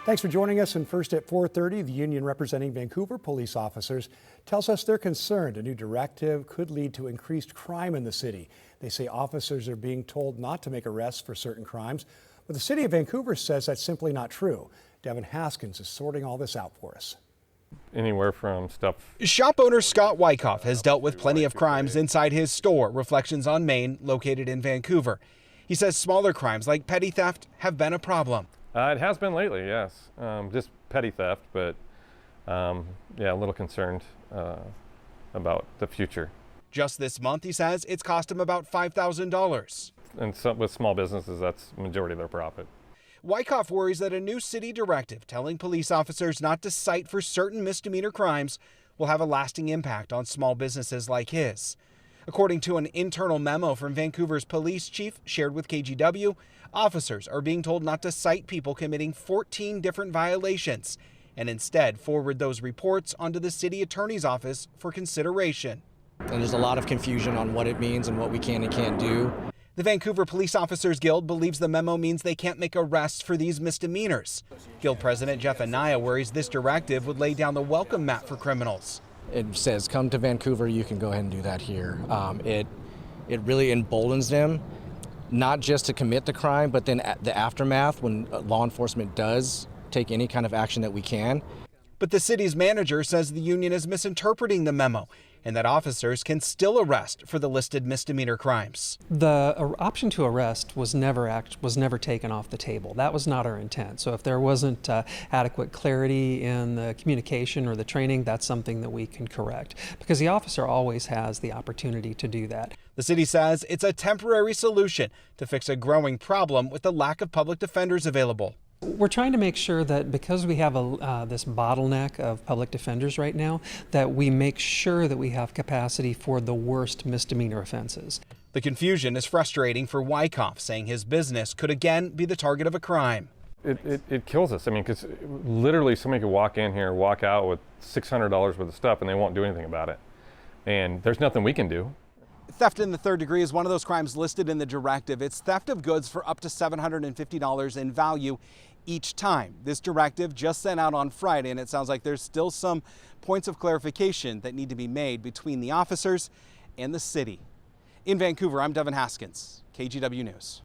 Thanks for joining us. And first at 4:30, the union representing Vancouver police officers tells us they're concerned a new directive could lead to increased crime in the city. They say officers are being told not to make arrests for certain crimes, but the city of Vancouver says that's simply not true. Devin Haskins is sorting all this out for us. Anywhere from stuff. Shop owner Scott Wyckoff has dealt with plenty of crimes inside his store, Reflections on Main, located in Vancouver. He says smaller crimes like petty theft have been a problem. It has been lately, yes. Just petty theft, but yeah, a little concerned about the future. Just this month, he says, it's cost him about $5,000. And so, with small businesses, that's the majority of their profit. Wyckoff worries that a new city directive telling police officers not to cite for certain misdemeanor crimes will have a lasting impact on small businesses like his. According to an internal memo from Vancouver's police chief shared with KGW, officers are being told not to cite people committing 14 different violations and instead forward those reports onto the city attorney's office for consideration. And there's a lot of confusion on what it means and what we can and can't do. The Vancouver Police Officers Guild believes the memo means they can't make arrests for these misdemeanors. Guild President Jeff Anaya worries this directive would lay down the welcome mat for criminals. It says, come to Vancouver, you can go ahead and do that here. It really emboldens them, not just to commit the crime, but then the aftermath when law enforcement does take any kind of action that we can. But the city's manager says the union is misinterpreting the memo and that officers can still arrest for the listed misdemeanor crimes. The option to arrest was never taken off the table. That was not our intent. So if there wasn't adequate clarity in the communication or the training, that's something that we can correct, because the officer always has the opportunity to do that. The city says it's a temporary solution to fix a growing problem with the lack of public defenders available. We're trying to make sure that because we have this bottleneck of public defenders right now, that we make sure that we have capacity for the worst misdemeanor offenses. The confusion is frustrating for Wyckoff, saying his business could again be the target of a crime. It kills us. I mean, because literally somebody could walk in here, walk out with $600 worth of stuff, and they won't do anything about it. And there's nothing we can do. Theft in the third degree is one of those crimes listed in the directive. It's theft of goods for up to $750 in value each time. This directive just sent out on Friday, and it sounds like there's still some points of clarification that need to be made between the officers and the city. In Vancouver, I'm Devin Haskins, KGW News.